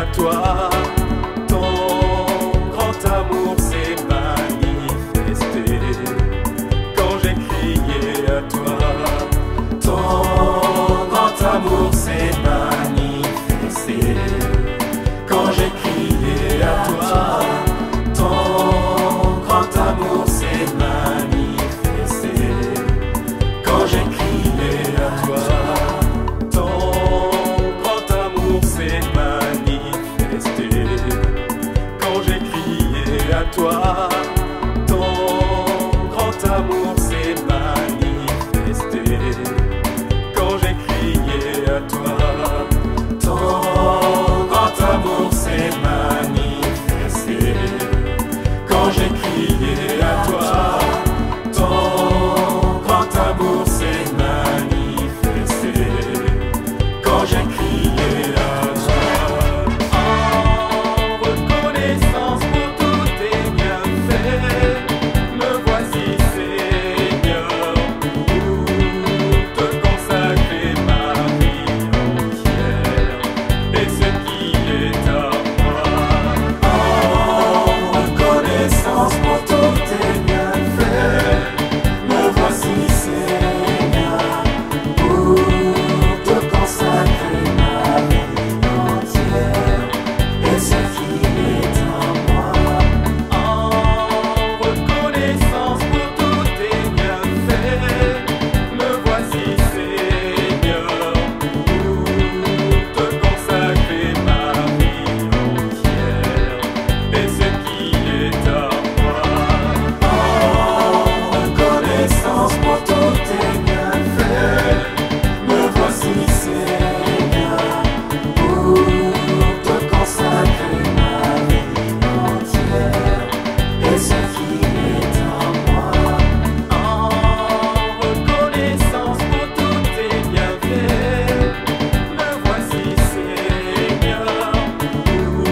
à toi. Ton grand amour s'est manifesté quand j'ai crié à toi. Ton grand amour s'est manifesté quand j'ai crié à toi. Ton grand amour s'est manifesté quand j'ai crié à toi. Ton grand amour s'est manifesté quand j'ai crié à toi. Ton grand amour s'est manifesté quand j'ai crié à toi. Ton grand amour s'est manifesté quand j'ai crié à toi. Ton grand amour s'est manifesté quand j'ai crié à toi. En reconnaissance pour tous tes bienfaits, me voici Seigneur, pour te consacrer ma vie entière et ce qui est à moi. En reconnaissance pour tous tes bienfaits, me voici Seigneur, pour te consacrer ma vie entière et ce qui est à moi. En reconnaissance pour tous tes bienfaits, me voici Seigneur, pour te consacrer ma vie entière et ce qui est à moi. En reconnaissance pour tous tes bienfaits, me voici Seigneur, pour te consacrer ma vie entière et ce qui est à moi. En reconnaissance pour tous tes bienfaits, me voici Seigneur, pour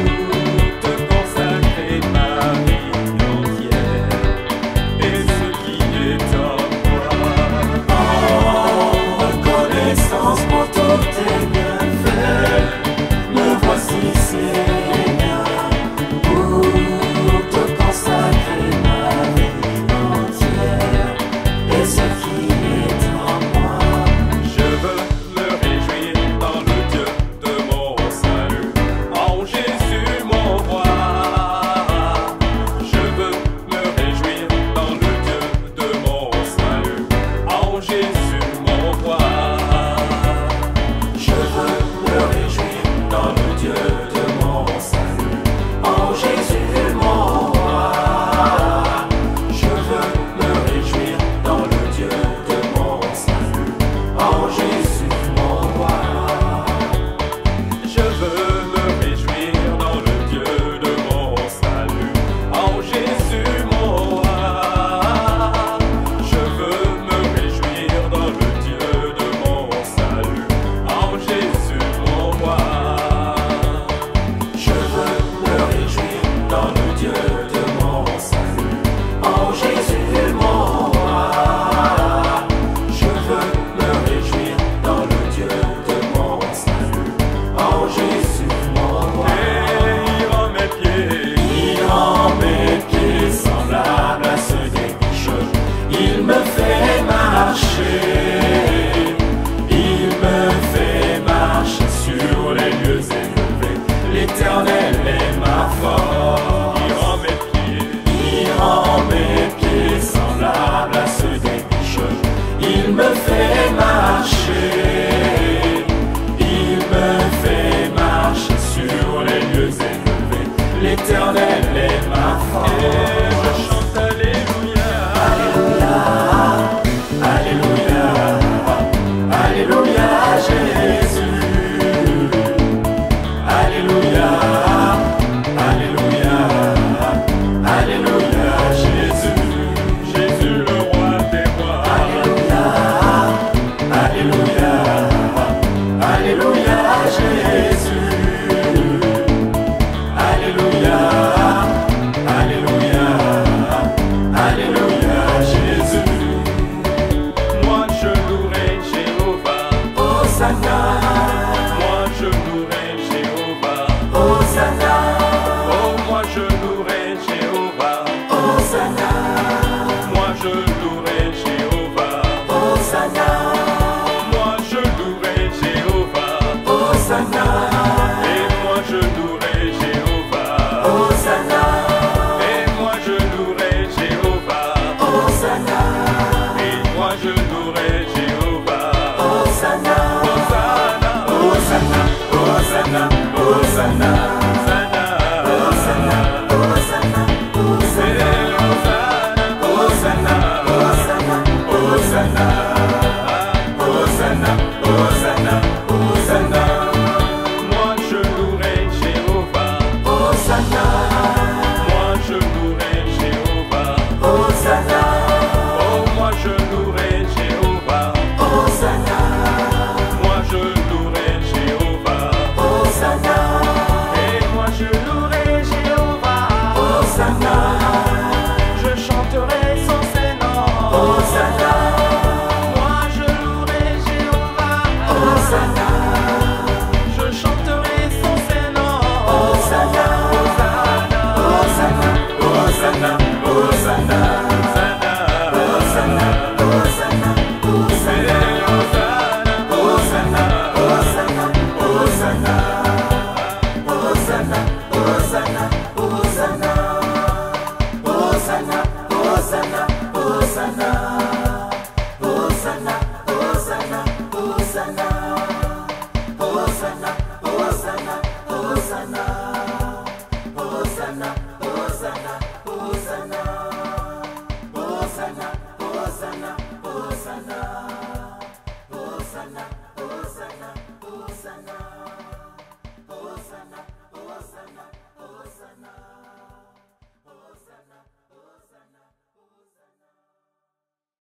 te consacrer ma vie entière et ce qui est à moi. En reconnaissance pour tous tes bienfaits, me voici Seigneur, pour te consacrer ma vie entière et ce qui est à moi. Je veux me réjouir dans le Dieu de mon salut, en Jésus mon roi. Je veux me réjouir dans le Dieu de mon salut, en Jésus mon roi. Je veux me réjouir dans le Dieu de mon salut, en Jésus mon roi. Je veux me réjouir dans le Dieu de mon salut, en Jésus mon roi. Je veux me réjouir dans le Dieu de mon salut, en Jésus mon roi. Je veux me réjouir dans le Dieu de mon salut, en Jésus mon roi. Je veux me réjouir dans le Dieu de mon salut, en Jésus mon roi. Je veux me réjouir dans le Dieu de mon salut, en Jésus mon roi. Et il rend mes pieds semblables à ceux des bichons. Il me fait marcher, il me fait marcher sur les lieux élevés. L'Éternel est ma force. Il rend mes pieds semblables à ceux des bichons. Il me fait marcher, il me fait marcher sur les lieux élevés. L'Éternel est ma force. Et je chante Alléluia, Alléluia, Alléluia, Alléluia Jésus. Alléluia, Alléluia, Hosanna.